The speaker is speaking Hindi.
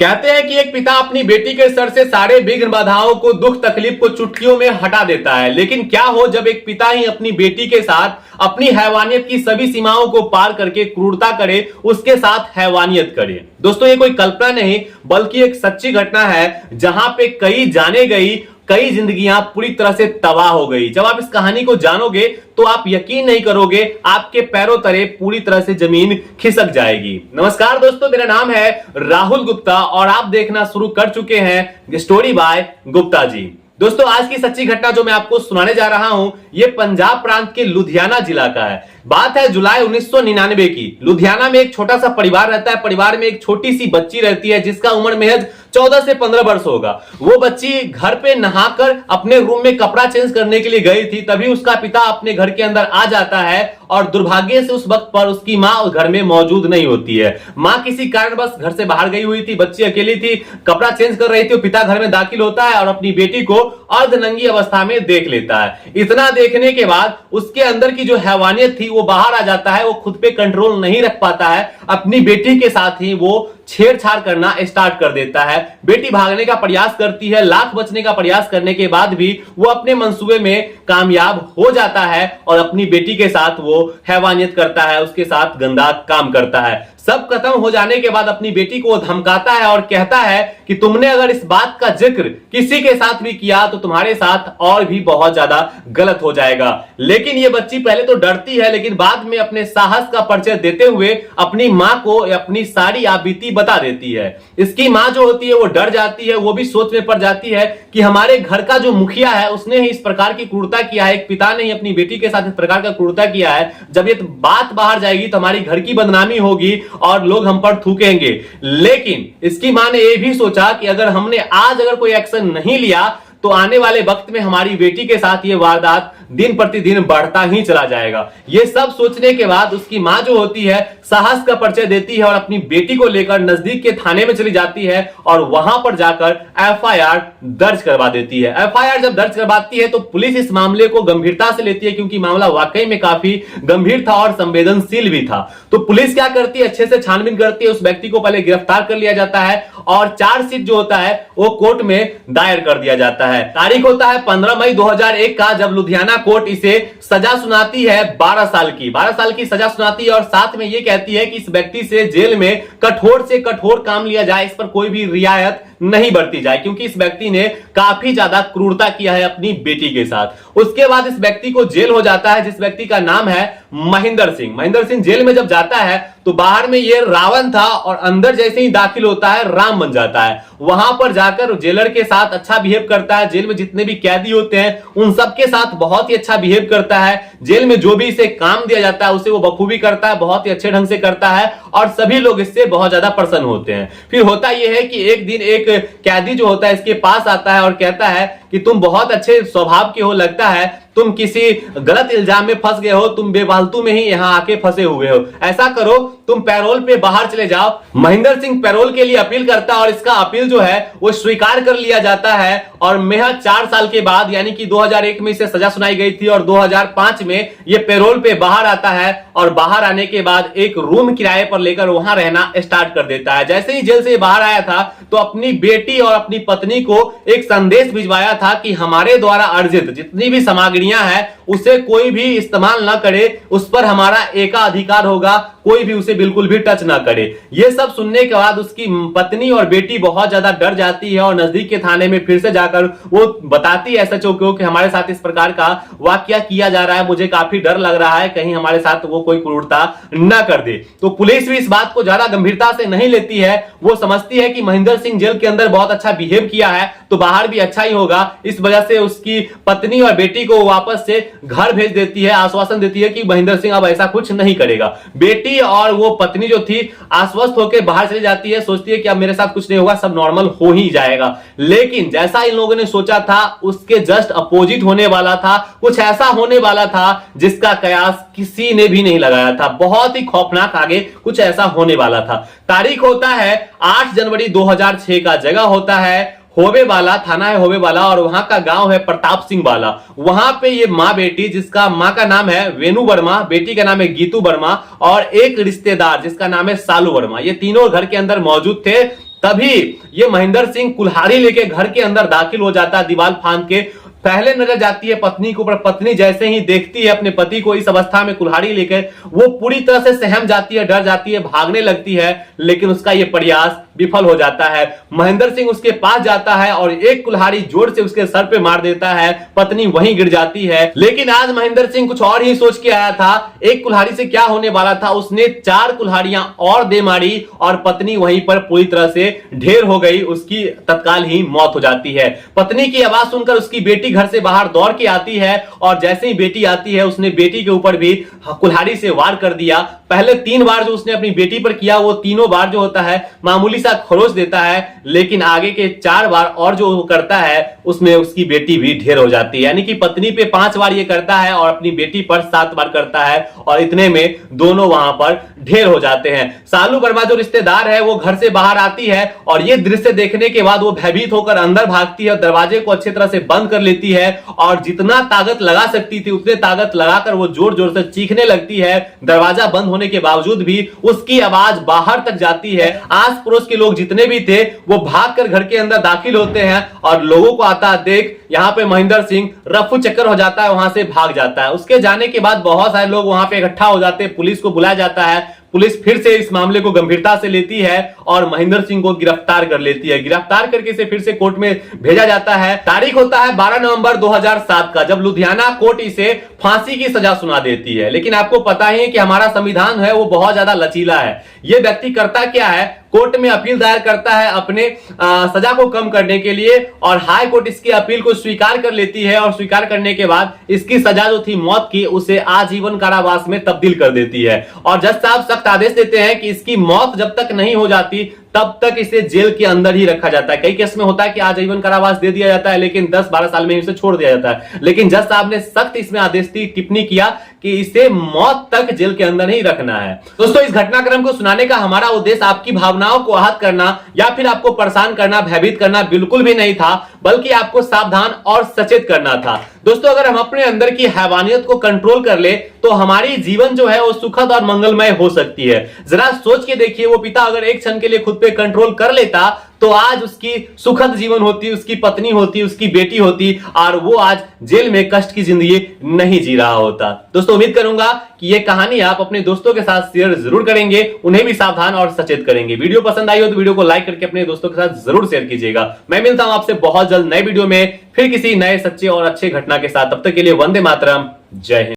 कहते हैं कि एक पिता अपनी बेटी के सर से सारे विघ्न बाधाओं को, दुख तकलीफ को चुटकियों में हटा देता है। लेकिन क्या हो जब एक पिता ही अपनी बेटी के साथ अपनी हैवानियत की सभी सीमाओं को पार करके क्रूरता करे, उसके साथ हैवानियत करे। दोस्तों, ये कोई कल्पना नहीं बल्कि एक सच्ची घटना है जहां पे कई जाने गई, कई जिंदगियां पूरी तरह से तबाह हो गई। जब आप इस कहानी को जानोगे तो आप यकीन नहीं करोगे, आपके पैरों तले पूरी तरह से जमीन खिसक जाएगी। नमस्कार दोस्तों, मेरा नाम है राहुल गुप्ता और आप देखना शुरू कर चुके हैं स्टोरी बाय गुप्ता जी। दोस्तों, आज की सच्ची घटना जो मैं आपको सुनाने जा रहा हूं, यह पंजाब प्रांत के लुधियाना जिला का है। बात है जुलाई 1999 की। लुधियाना में एक छोटा सा परिवार रहता है। परिवार में एक छोटी सी बच्ची रहती है जिसका उम्र महज 14 से 15 वर्ष होगा। वो बच्ची घर पे नहाकर अपने रूम में कपड़ा चेंज करने के लिए गई थी, तभी उसका पिता अपने घर के अंदर आ जाता है और दुर्भाग्य से उस वक्त पर उसकी मां उस घर में मौजूद नहीं होती है। मां किसी कारणवश घर से बाहर गई हुई थी, बच्ची अकेली थी, कपड़ा चेंज कर रही थी। पिता घर में दाखिल होता है और अपनी बेटी को अर्धनंगी अवस्था में देख लेता है। इतना देखने के बाद उसके अंदर की जो हैवानियत थी वो बाहर आ जाता है। वो खुद पे कंट्रोल नहीं रख पाता है, अपनी बेटी के साथ ही वो छेड़छाड़ करना स्टार्ट कर देता है। बेटी भागने का प्रयास करती है, लाख बचने का प्रयास करने के बाद भी वो अपने मंसूबे में कामयाब हो जाता है और अपनी बेटी के साथ वो हैवानियत करता है, उसके साथ गंदा काम करता है। सब खत्म हो जाने के बाद अपनी बेटी को धमकाता है और कहता है कि तुमने अगर इस बात का जिक्र किसी के साथ भी किया तो तुम्हारे साथ और भी बहुत ज्यादा गलत हो जाएगा। लेकिन ये बच्ची पहले तो डरती है, लेकिन बाद में अपने साहस का परिचय देते हुए अपनी मां को अपनी सारी आपबीती बता देती है। इसकी मां जो होती है वो डर जाती है, वो भी सोच में पड़ जाती है कि हमारे घर का जो मुखिया है उसने ही इस प्रकार की क्रूरता किया है, एक पिता ने ही अपनी बेटी के साथ इस प्रकार का क्रूरता किया है। जब ये बात बाहर जाएगी तो हमारी घर की बदनामी होगी और लोग हम पर थूकेंगे। लेकिन इसकी मां ने यह भी सोचा कि अगर हमने आज कोई एक्शन नहीं लिया तो आने वाले वक्त में हमारी बेटी के साथ ये वारदात दिन प्रतिदिन बढ़ता ही चला जाएगा। ये सब सोचने के बाद उसकी मां जो होती है साहस का परिचय देती है और अपनी बेटी को लेकर नजदीक के थाने में चली जाती है और वहां पर जाकर एफआईआर दर्ज करवा देती है। एफआईआर जब दर्ज करवाती है तो पुलिस इस मामले को गंभीरता से लेती है, क्योंकि मामला वाकई में काफी गंभीर था और संवेदनशील भी था। तो पुलिस क्या करती है, अच्छे से छानबीन करती है। उस व्यक्ति को पहले गिरफ्तार कर लिया जाता है और चार्जशीट जो होता है वो कोर्ट में दायर कर दिया जाता है। तारीख होता है 15 मई 2001 का, जब लुधियाना कोर्ट इसे सजा सुनाती है 12 साल की। 12 साल की सजा सुनाती है और साथ में यह कहती है कि इस व्यक्ति से जेल में कठोर से कठोर काम लिया जाए, इस पर कोई भी रियायत नहीं बरती जाए, क्योंकि इस व्यक्ति ने काफी ज्यादा क्रूरता किया है अपनी बेटी के साथ। उसके बाद इस व्यक्ति को जेल हो जाता है, जिस व्यक्ति का नाम है महेंद्र सिंह। महेंद्र सिंह जेल में जब जाता है तो बाहर में ये रावण था और अंदर जैसे ही दाखिल होता है राम बन जाता है। वहां पर जाकर जेलर के साथ अच्छा बिहेव करता है। जेल में जितने भी कैदी होते हैं उन सबके साथ बहुत ही अच्छा बिहेव करता है। जेल में जो भी इसे काम दिया जाता है उसे वो बखूबी करता है, बहुत ही अच्छे ढंग से करता है और सभी लोग इससे बहुत ज्यादा प्रसन्न होते हैं। फिर होता यह है कि एक दिन एक कैदी जो होता है इसके पास आता है और कहता है कि तुम बहुत अच्छे स्वभाव के हो, लगता है तुम किसी गलत इल्जाम में फंस गए हो, तुम बेफालतू में ही यहां आके फंसे हुए हो। ऐसा करो, तुम पैरोल पे बाहर चले जाओ। महेंद्र सिंह पैरोल के लिए अपील करता है और इसका अपील जो है वो स्वीकार कर लिया जाता है और महज 4 साल के बाद, यानी कि 2001 में इसे सजा सुनाई गई थी और 2005 में ये पैरोल पे बाहर आता है और बाहर आने के बाद एक रूम किराए पर लेकर वहां रहना स्टार्ट कर देता है। जैसे ही जेल से बाहर आया था तो अपनी बेटी और अपनी पत्नी को एक संदेश भिजवाया था कि हमारे द्वारा अर्जित जितनी भी सामग्रियां है उसे कोई भी इस्तेमाल ना करे, उस पर हमारा एकाधिकार होगा, कोई भी उसे बिल्कुल भी टच ना करे। ये सब सुनने के बाद उसकी पत्नी और बेटी बहुत ज्यादा डर जाती है और नजदीक के थाने में फिर से जाकर वो बताती है एसएचओ को कि हमारे साथ इस प्रकार का वाकया किया जा रहा है, मुझे काफी डर लग रहा है कहीं हमारे साथ वो कोई क्रूरता ना कर दे। तो पुलिस भी इस बात को ज्यादा गंभीरता से नहीं लेती है। वो समझती है कि महेंद्र सिंह जेल के अंदर बहुत अच्छा बिहेव किया है तो बाहर भी अच्छा ही होगा। इस वजह से उसकी पत्नी और बेटी को वापस से घर भेज देती है, आश्वासन देती है कि महेंद्र सिंह अब ऐसा कुछ नहीं करेगा। बेटी और वो पत्नी जो थी आश्वस्त होकर बाहर चली जाती है, सोचती है कि अब मेरे साथ कुछ नहीं होगा, सब नॉर्मल हो ही जाएगा। लेकिन जैसा इन लोगों ने सोचा था उसके जस्ट अपोजिट होने वाला था। कुछ ऐसा होने वाला था जिसका कयास किसी ने भी नहीं लगाया था। बहुत ही खौफनाक आगे कुछ ऐसा होने वाला था। तारीख होता है 8 जनवरी 2006 का। जगह होता है होवे वाला, थाना है होवे वाला और वहां का गांव है प्रताप सिंह वाला। वहां पे ये माँ बेटी, जिसका माँ का नाम है वेणु वर्मा, बेटी का नाम है गीतू वर्मा और एक रिश्तेदार जिसका नाम है सालू वर्मा, ये तीनों घर के अंदर मौजूद थे। तभी ये महेंद्र सिंह कुल्हाड़ी लेके घर के अंदर दाखिल हो जाता है, दीवार फांद के। पहले नजर जाती है पत्नी के ऊपर, पत्नी जैसे ही देखती है अपने पति को इस अवस्था में कुल्हाड़ी लेकर, वो पूरी तरह से सहम जाती है, डर जाती है, भागने लगती है, लेकिन उसका यह प्रयास विफल हो जाता है। महेंद्र सिंह उसके पास जाता है और एक कुल्हाड़ी जोर से उसके सर पे मार देता है, पत्नी वहीं गिर जाती है। लेकिन आज महेंद्र सिंह कुछ और ही सोच के आया था। एक कुल्हाड़ी से क्या होने वाला था, उसने 4 कुल्हाड़ियां और दे मारी और पत्नी वहीं पर पूरी तरह से ढेर हो गई, उसकी तत्काल ही मौत हो जाती है। पत्नी की आवाज सुनकर उसकी बेटी घर से बाहर दौड़ के आती है और जैसे ही बेटी आती है उसने बेटी के ऊपर भी कुल्हाड़ी से वार कर दिया। पहले 3 बार जो उसने अपनी बेटी पर किया वो तीनों बार जो होता है मामूली सा खरोच देता है, लेकिन आगे के 4 बार और जो करता है उसमें उसकी बेटी भी ढेर हो जाती है। यानी कि पत्नी पे 5 बार ये करता है और अपनी बेटी पर 7 बार करता है और इतने में दोनों वहां पर ढेर हो जाते हैं। सालू वर्मा जो रिश्तेदार है वो घर से बाहर आती है और ये दृश्य देखने के बाद वो भयभीत होकर अंदर भागती है और दरवाजे को अच्छी तरह से बंद कर लेती है और जितना ताकत लगा सकती थी उतने ताकत लगाकर वो जोर जोर से चीखने लगती है। दरवाजा बंद होने के बावजूद भी उसकी आवाज बाहर तक जाती है। आस पड़ोस के लोग जितने भी थे वो भागकर घर के अंदर दाखिल होते हैं और लोगों को आता देख यहां पे महेंद्र सिंह रफू चक्कर हो जाता है, वहां से भाग जाता है। उसके जाने के बाद बहुत सारे लोग वहां पे इकट्ठा हो जाते हैं, पुलिस को बुलाया जाता है। पुलिस फिर से इस मामले को गंभीरता से लेती है और महेंद्र सिंह को गिरफ्तार कर लेती है। गिरफ्तार करके इसे फिर से कोर्ट में भेजा जाता है। तारीख होता है 12 नवंबर 2007 का, जब लुधियाना कोर्ट इसे फांसी की सजा सुना देती है। लेकिन आपको पता ही है कि हमारा संविधान है वो बहुत ज्यादा लचीला है। यह व्यक्ति करता क्या है, कोर्ट में अपील दायर करता है अपने सजा को कम करने के लिए और हाई कोर्ट इसकी अपील को स्वीकार कर लेती है और स्वीकार करने के बाद इसकी सजा जो थी मौत की उसे आजीवन कारावास में तब्दील कर देती है। और जज साहब सख्त आदेश देते हैं कि इसकी मौत जब तक नहीं हो जाती तब तक इसे जेल के अंदर ही रखा जाता है। कई केस में होता है कि आजीवन कारावास दे दिया जाता है लेकिन 10-12 साल में इसे छोड़ दिया जाता है, लेकिन जज साहब ने सख्त इसमें आदेश टिप्पणी किया कि इसे मौत तक जेल के अंदर ही रखना है। दोस्तों इस घटनाक्रम को सुनाने का हमारा उद्देश्य आपकी भावनाओं को आहत करना या फिर आपको परेशान करना, भयभीत करना बिल्कुल भी नहीं था, बल्कि आपको सावधान और सचेत करना था। दोस्तों अगर हम अपने अंदर की हैवानियत को कंट्रोल कर ले तो हमारी जीवन जो है वो सुखद और मंगलमय हो सकती है। जरा सोच के देखिए, वो पिता अगर एक क्षण के लिए खुद पे कंट्रोल कर लेता तो आज उसकी सुखद जीवन होती, उसकी पत्नी होती, उसकी बेटी होती और वो आज जेल में कष्ट की जिंदगी नहीं जी रहा होता। दोस्तों उम्मीद करूंगा कि ये कहानी आप अपने दोस्तों के साथ शेयर जरूर करेंगे, उन्हें भी सावधान और सचेत करेंगे। वीडियो पसंद आई हो तो वीडियो को लाइक करके अपने दोस्तों के साथ जरूर शेयर कीजिएगा। मैं मिलता हूं आपसे बहुत जल्द नए वीडियो में फिर किसी नए सच्चे और अच्छे घटना के साथ। तब तक के लिए वंदे मातरम, जय हिंद।